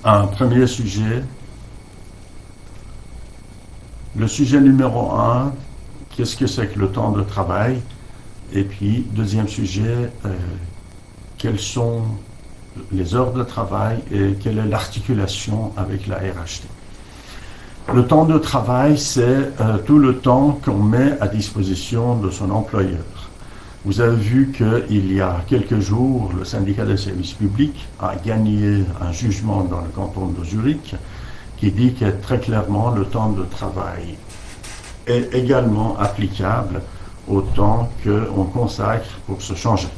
un premier sujet. Le sujet numéro 1, qu'est-ce que c'est que le temps de travail? Et puis, deuxième sujet, quelles sont les heures de travail et quelle est l'articulation avec la RHT? Le temps de travail, c'est tout le temps qu'on met à disposition de son employeur. Vous avez vu qu'il y a quelques jours, le syndicat des services publics a gagné un jugement dans le canton de Zurich qui dit que très clairement le temps de travail est également applicable au temps qu'on consacre pour se changer.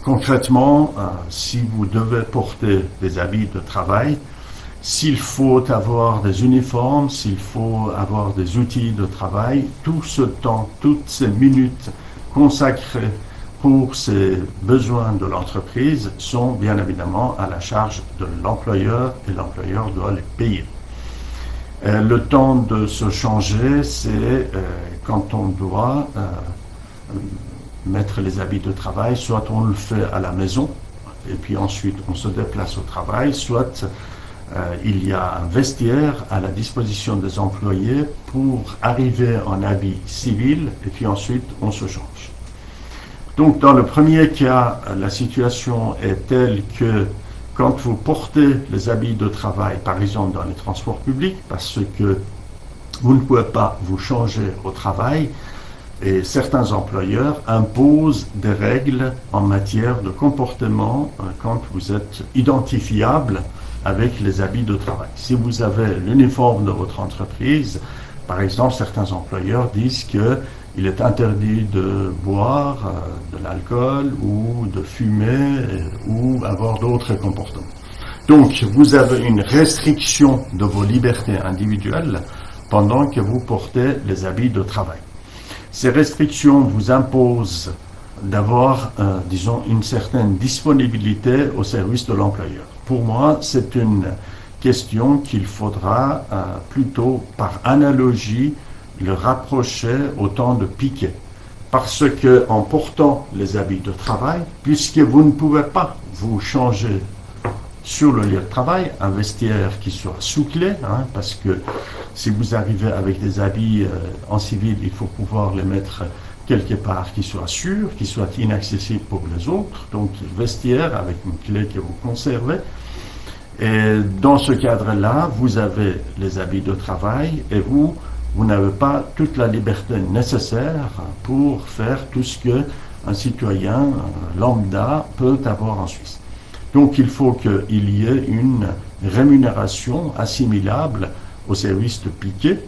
Concrètement, si vous devez porter des habits de travail, s'il faut avoir des uniformes, s'il faut avoir des outils de travail, tout ce temps, toutes ces minutes consacrées pour ces besoins de l'entreprise sont bien évidemment à la charge de l'employeur et l'employeur doit les payer. Le temps de se changer, c'est quand on doit mettre les habits de travail, soit on le fait à la maison et puis ensuite on se déplace au travail, soit il y a un vestiaire à la disposition des employés pour arriver en habit civil et puis ensuite on se change. Donc dans le premier cas, la situation est telle que quand vous portez les habits de travail, par exemple dans les transports publics, parce que vous ne pouvez pas vous changer au travail, et certains employeurs imposent des règles en matière de comportement quand vous êtes identifiable avec les habits de travail. Si vous avez l'uniforme de votre entreprise, par exemple, certains employeurs disent qu'il est interdit de boire de l'alcool ou de fumer ou avoir d'autres comportements. Donc, vous avez une restriction de vos libertés individuelles pendant que vous portez les habits de travail. Ces restrictions vous imposent d'avoir, disons, une certaine disponibilité au service de l'employeur. Pour moi, c'est une question qu'il faudra plutôt, par analogie, le rapprocher au temps de piquet. Parce que en portant les habits de travail, puisque vous ne pouvez pas vous changer sur le lieu de travail, un vestiaire qui soit sous clé, parce que si vous arrivez avec des habits en civil, il faut pouvoir les mettre quelque part qui soit sûr, qui soit inaccessible pour les autres, donc vestiaire avec une clé que vous conservez. Et dans ce cadre-là, vous avez les habits de travail et vous n'avez pas toute la liberté nécessaire pour faire tout ce qu'un citoyen lambda peut avoir en Suisse. Donc il faut qu'il y ait une rémunération assimilable au service de piquet,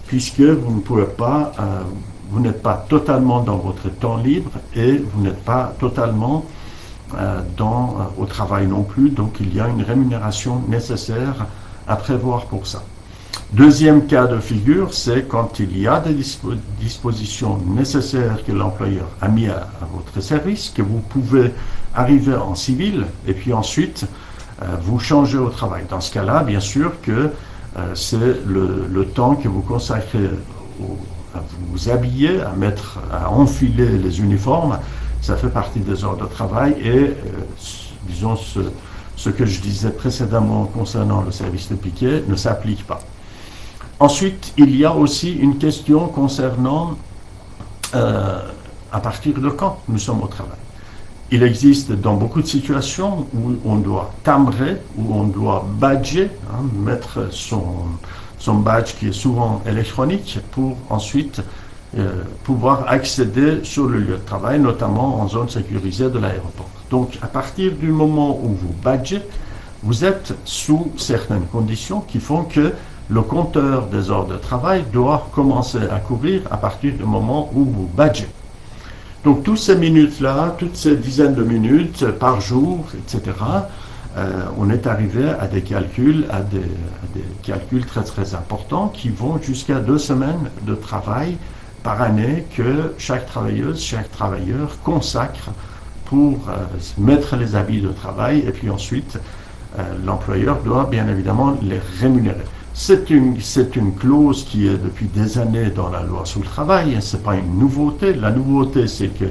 puisque vous ne pouvez pas, vous n'êtes pas totalement dans votre temps libre et vous n'êtes pas totalement au travail non plus, donc il y a une rémunération nécessaire à prévoir pour ça. Deuxième cas de figure, c'est quand il y a des dispositions nécessaires que l'employeur a mis à votre service, que vous pouvez arriver en civil et puis ensuite vous changer au travail. Dans ce cas-là, bien sûr que c'est le temps que vous consacrez à vous habiller, à enfiler les uniformes. Ça fait partie des heures de travail et, disons, ce que je disais précédemment concernant le service de piquet ne s'applique pas. Ensuite, il y a aussi une question concernant à partir de quand nous sommes au travail. Il existe dans beaucoup de situations où on doit timbrer, où on doit badger, mettre son badge qui est souvent électronique pour ensuite pouvoir accéder sur le lieu de travail, notamment en zone sécurisée de l'aéroport. Donc, à partir du moment où vous badgez, vous êtes sous certaines conditions qui font que le compteur des heures de travail doit commencer à courir à partir du moment où vous badgez. Donc, toutes ces minutes-là, toutes ces dizaines de minutes par jour, etc., on est arrivé à des calculs, très très importants qui vont jusqu'à 2 semaines de travail par année que chaque travailleuse, chaque travailleur consacre pour mettre les habits de travail et puis ensuite l'employeur doit bien évidemment les rémunérer. C'est une clause qui est depuis des années dans la loi sur le travail, ce n'est pas une nouveauté. La nouveauté, c'est que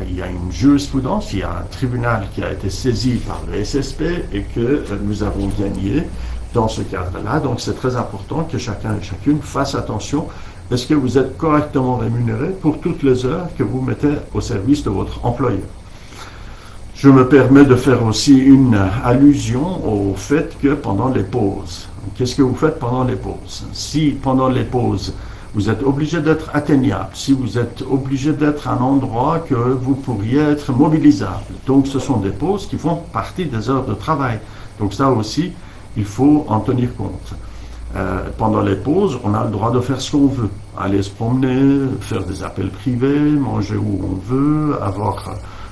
il y a une jurisprudence, il y a un tribunal qui a été saisi par le SSP et que nous avons gagné dans ce cadre-là. Donc c'est très important que chacun et chacune fasse attention. Est-ce que vous êtes correctement rémunéré pour toutes les heures que vous mettez au service de votre employeur? Je me permets de faire aussi une allusion au fait que pendant les pauses, qu'est-ce que vous faites pendant les pauses? Si pendant les pauses, vous êtes obligé d'être atteignable, si vous êtes obligé d'être à un endroit que vous pourriez être mobilisable, donc ce sont des pauses qui font partie des heures de travail. Donc ça aussi, il faut en tenir compte. Pendant les pauses, on a le droit de faire ce qu'on veut. Aller se promener, faire des appels privés, manger où on veut, avoir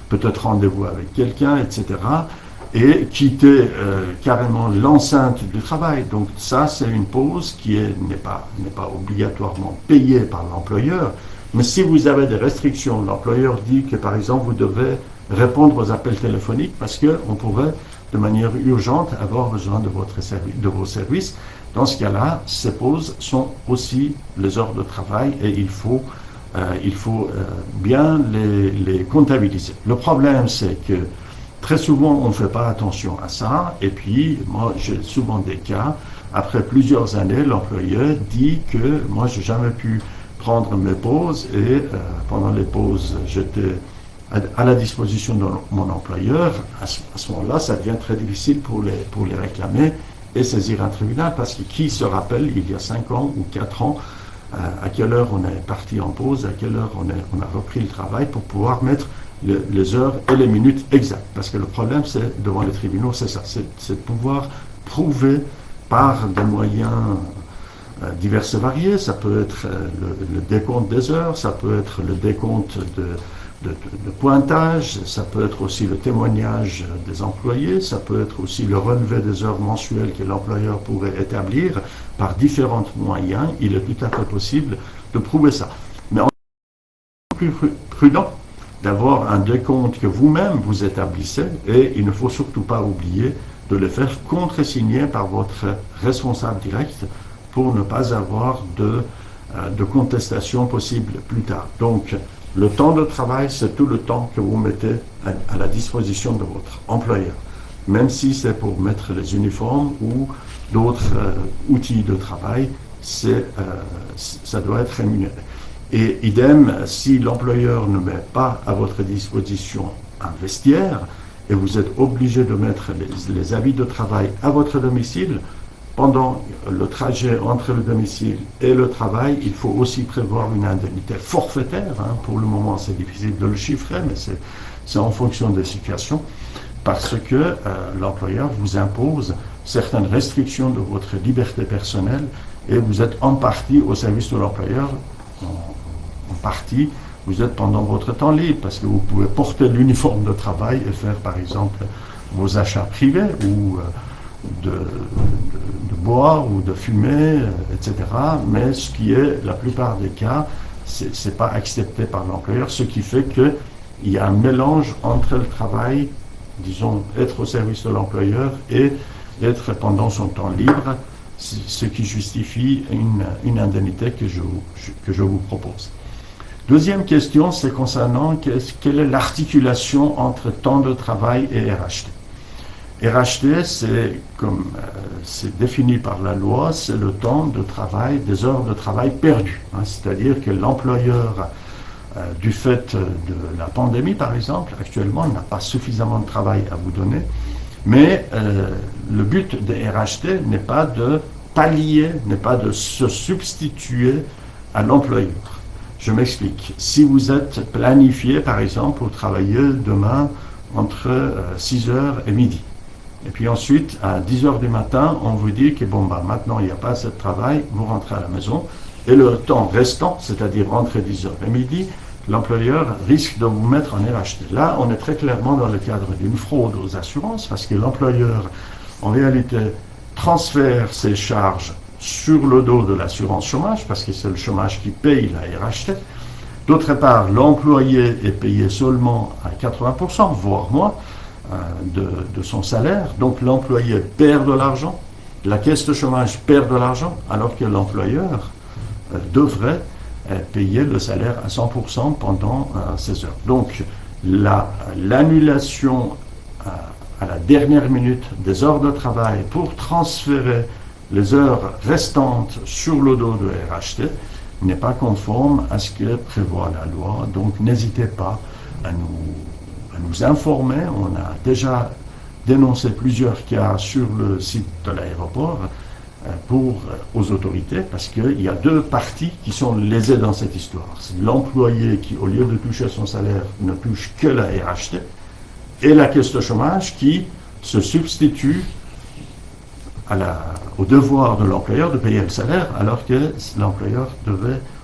peut-être rendez-vous avec quelqu'un, etc. Et quitter carrément l'enceinte du travail. Donc ça, c'est une pause qui n'est pas obligatoirement payée par l'employeur. Mais si vous avez des restrictions, l'employeur dit que par exemple, vous devez répondre aux appels téléphoniques parce qu'on pourrait de manière urgente avoir besoin de vos services. Dans ce cas-là, ces pauses sont aussi les heures de travail et il faut bien les comptabiliser. Le problème, c'est que très souvent, on ne fait pas attention à ça. Et puis, moi, j'ai souvent des cas, après plusieurs années, l'employeur dit que moi, j'ai jamais pu prendre mes pauses et pendant les pauses, j'étais à la disposition de mon employeur. À ce moment-là, ça devient très difficile pour les réclamer et saisir un tribunal parce que qui se rappelle, il y a 5 ans ou 4 ans, à quelle heure on est parti en pause, à quelle heure on a repris le travail pour pouvoir mettre les heures et les minutes exactes. Parce que le problème, c'est devant les tribunaux, c'est ça, c'est de pouvoir prouver par des moyens divers et variés. Ça peut être le décompte des heures, ça peut être le décompte de pointage, ça peut être aussi le témoignage des employés, ça peut être aussi le relevé des heures mensuelles que l'employeur pourrait établir par différents moyens. Il est tout à fait possible de prouver ça. Mais on est plus prudent d'avoir un décompte que vous-même vous établissez et il ne faut surtout pas oublier de le faire contresigner par votre responsable direct pour ne pas avoir de contestation possible plus tard. Donc, le temps de travail, c'est tout le temps que vous mettez à la disposition de votre employeur, même si c'est pour mettre les uniformes ou d'autres outils de travail, ça doit être rémunéré. Et idem, si l'employeur ne met pas à votre disposition un vestiaire et vous êtes obligé de mettre les habits de travail à votre domicile, pendant le trajet entre le domicile et le travail, il faut aussi prévoir une indemnité forfaitaire. Pour le moment, c'est difficile de le chiffrer, mais c'est en fonction des situations, parce que l'employeur vous impose certaines restrictions de votre liberté personnelle et vous êtes en partie au service de l'employeur, en partie, vous êtes pendant votre temps libre, parce que vous pouvez porter l'uniforme de travail et faire, par exemple, vos achats privés ou de boire ou de fumer, etc. Mais ce qui est, la plupart des cas, c'est pas accepté par l'employeur, ce qui fait qu'il y a un mélange entre le travail, disons, être au service de l'employeur et être pendant son temps libre, ce qui justifie une indemnité que je vous propose. Deuxième question, c'est concernant quelle est l'articulation entre temps de travail et RHT. RHT, c'est défini par la loi, c'est le temps de travail, des heures de travail perdues. C'est-à-dire que l'employeur, du fait de la pandémie par exemple, actuellement n'a pas suffisamment de travail à vous donner, mais le but des RHT n'est pas de pallier, n'est pas de se substituer à l'employeur. Je m'explique. Si vous êtes planifié par exemple pour travailler demain entre 6h et midi, et puis ensuite, à 10h du matin, on vous dit que maintenant, il n'y a pas assez de travail, vous rentrez à la maison. Et le temps restant, c'est-à-dire entre 10h et midi, l'employeur risque de vous mettre en RHT. Là, on est très clairement dans le cadre d'une fraude aux assurances, parce que l'employeur, en réalité, transfère ses charges sur le dos de l'assurance chômage, parce que c'est le chômage qui paye la RHT. D'autre part, l'employé est payé seulement à 80%, voire moins, de son salaire. Donc l'employé perd de l'argent, la caisse de chômage perd de l'argent, alors que l'employeur devrait payer le salaire à 100% pendant ces heures. Donc l'annulation à la dernière minute des heures de travail pour transférer les heures restantes sur le dos de RHT n'est pas conforme à ce que prévoit la loi. Donc n'hésitez pas à nous informer. On a déjà dénoncé plusieurs cas sur le site de l'aéroport aux autorités, parce qu'il y a deux parties qui sont lésées dans cette histoire. C'est l'employé qui, au lieu de toucher son salaire, ne touche que la RHT, et la caisse de chômage qui se substitue au devoir de l'employeur de payer le salaire, alors que l'employeur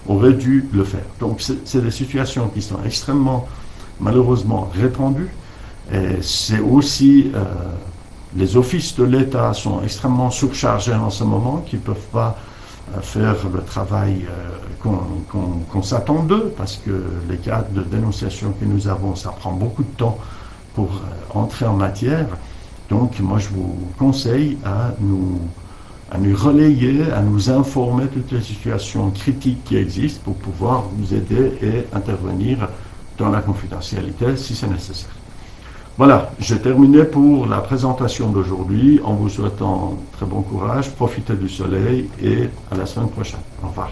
aurait dû le faire. Donc c'est des situations qui sont extrêmement, malheureusement, répandues. Et c'est aussi les offices de l'État sont extrêmement surchargés en ce moment, qui ne peuvent pas faire le travail qu'on s'attend d'eux, parce que les cas de dénonciation que nous avons, ça prend beaucoup de temps pour entrer en matière. Donc moi je vous conseille à nous relayer, à nous informer de toutes les situations critiques qui existent pour pouvoir vous aider et intervenir dans la confidentialité si c'est nécessaire. Voilà, j'ai terminé pour la présentation d'aujourd'hui en vous souhaitant très bon courage, profitez du soleil et à la semaine prochaine. Au revoir.